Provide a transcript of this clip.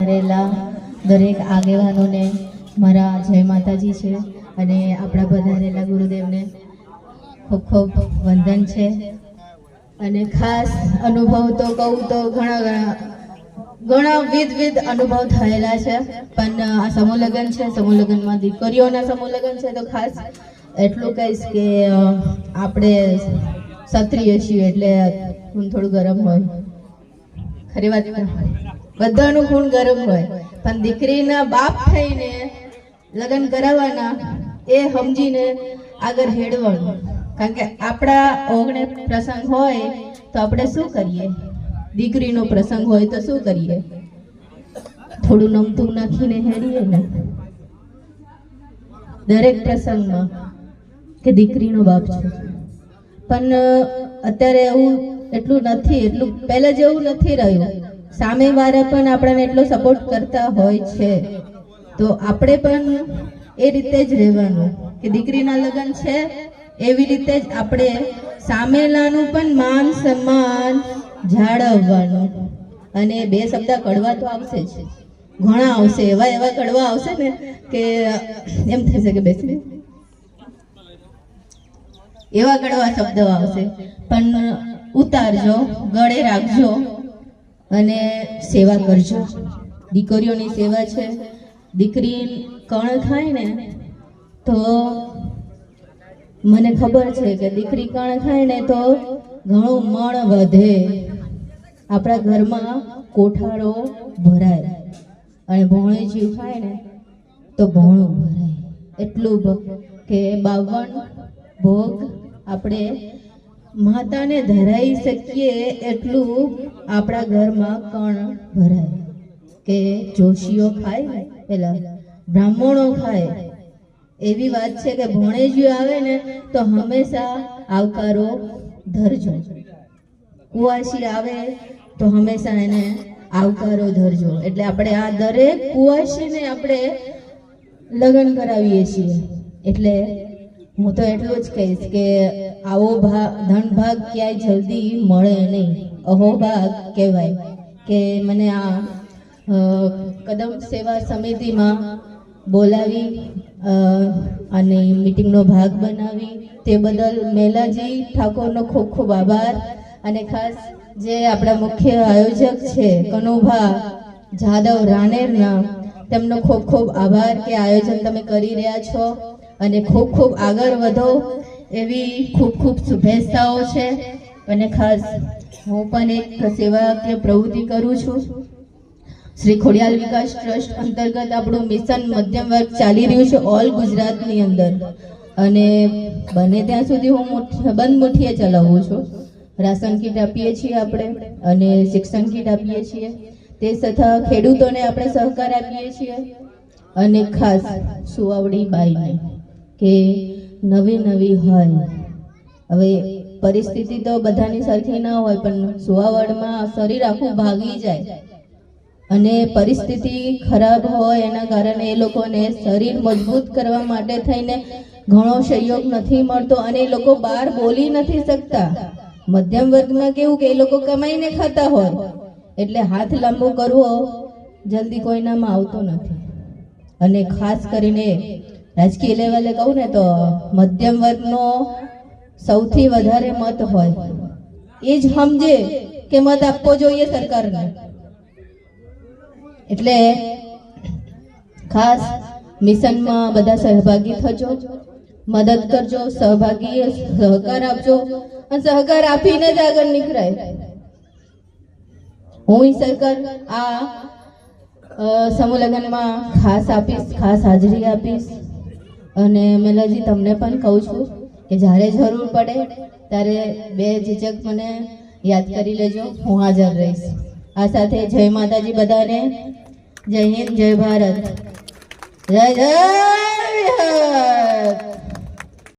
રહેલા દરેક આગેવાનોને મારા જય માતાજી છે અને આપણા પધારેલા ગુરુદેવને ખૂબ ખૂબ વંદન છે. અને ખાસ અનુભવ તો કહું તો ઘણા વિવિધ અનુભવ થયેલા છે. પણ આ સમૂહ લગ્ન છે, સમૂહ લગ્નમાં દીકરીઓના સમૂહ લગ્ન છે તો ખાસ એટલું કહીશ કે આપણે ક્ષત્રિય છીએ એટલે ખૂન થોડું ગરમ હોય. ખરી વાત બધાનું ખૂન ગરમ હોય, પણ દીકરીના બાપ થઈને લગ્ન કરાવવાના એ સમજીને આગળ હેડવાનું. કારણ કે આપણા ઓગણે પ્રસંગ હોય તો આપણે શું કરીએ, દીકરીનો પ્રસંગ હોય તો શું કરીએ, થોડું નમતું નાખીને હેડીએ ને દરેક પ્રસંગમાં કે દીકરીનો બાપ છે. પણ અત્યારે એવું એટલું નથી, એટલું પહેલા જેવું નથી રહ્યું. સામેવાળા પણ આપણને એટલો સપોર્ટ કરતા હોય છે તો આપણે પણ એ રીતે જ રહેવાનું કે દીકરીના લગ્ન છે એવી રીતે જ આપણે સામેલાનું પણ માન સન્માન જાળવવાનું. અને બે શબ્દ કડવા તો આવશે જ, ઘણા આવશે, એવા કડવા આવશે ને કે એમ થશે કે બેસી એવા કડવા શબ્દો આવશે. પણ ઉતારજો, ગળે રાખજો અને સેવા કરજો. દીકરીઓની સેવા છે. દીકરી કણ ખાય ને તો મને ખબર છે કે દીકરી કણ ખાય ને તો ઘણું મણ વધે, આપણા ઘરમાં કોઠારો ભરાય. અને ભોણે જીવ ખાય ને તો ભોણું ભરાય. એટલું કે 52 ભોગ આપણે માતાને ધરાઈ શકીએ એટલું આપણા ઘરમાં કણ ભરાય. કે જોશીઓ ખાય ને પેલા બ્રાહ્મણો ખાય એવી વાત છે કે ભોણેજીઓ આવે ને તો હંમેશા આવકારો ધરજો. કુવાસી આવે તો હંમેશા એને આવકારો ધરજો. એટલે આપણે આ દરેક કુવાસીને આપણે લગ્ન કરાવીએ છીએ. એટલે હું તો એટલું જ કહીશ કે આવો ધન ભાગ ક્યાંય જલ્દી મળે નહીં. અહોભાગ કહેવાય કે મને આ કદમ સેવા સમિતિમાં બોલાવી અને મીટિંગનો ભાગ બનાવી તે બદલ મેલાજી ઠાકોરનો ખૂબ ખૂબ આભાર. અને ખાસ જે આપણા મુખ્ય આયોજક છે કનુભા જાદવ રાનેરના, તેમનો ખૂબ ખૂબ આભાર કે આયોજન તમે કરી રહ્યા છો અને ખૂબ ખૂબ આગળ વધો એવી ખૂબ ખૂબ શુભેચ્છાઓ છે. અને ખાસ હું પણ એક સેવાકીય પ્રવૃત્તિ કરું છું. શ્રી ખોડિયાર વિકાસ ટ્રસ્ટ અંતર્ગત આપણું મિશન મધ્યમ વર્ગ ચાલી રહ્યું છે ઓલ ગુજરાતની અંદર. અને બને ત્યાં સુધી હું બંધ મુઠ્ઠીએ ચલાવું છું. રાશન કીટ આપીએ છીએ આપણે અને શિક્ષણ કીટ આપીએ છીએ. તે તથા ખેડૂતોને આપણે સહકાર આપીએ છીએ. અને ખાસ સુવાવડી બાઈને કે નવી હોય, હવે પરિસ્થિતિ તો બધાની સરખી ના હોય, પણ સુવાવડમાં શરીર આખું ભાગી જાય અને પરિસ્થિતિ ખરાબ હોય એના કારણે એ લોકોને શરીર મજબૂત કરવા માટે થઈને ઘણો સહયોગ નથી મળતો અને એ લોકો બહાર બોલી નથી શકતા. મધ્યમ વર્ગમાં કેવું કે એ લોકો કમાઈને ખાતા હોય એટલે હાથ લાંબો કરવો જલ્દી કોઈનામાં આવતો નથી. અને ખાસ કરીને રાજકીય લેવલે કહું ને તો મધ્યમ વર્ગનો સૌથી વધારે મત હોય એ જ સમજે કે મત આપવો જોઈએ સરકારને. એટલે ખાસ મિશનમાં બધા સહભાગી થજો, મદદ કરજો, સહકાર આપજો અને સહકાર આપીને જ આગળ નીકળાય. હું સરકાર આ સમૂહ લગ્નમાં ખાસ આપીશ, ખાસ હાજરી આપીશ. અને મેલાજી તમને પણ કહું છું કે જ્યારે જરૂર પડે ત્યારે બે ઝીઝક મને યાદ કરી લેજો, હું હાજર રહીશ. આ સાથે જય માતાજી બધાને. જય હિન્દ, જય ભારત, જય જય ભારત.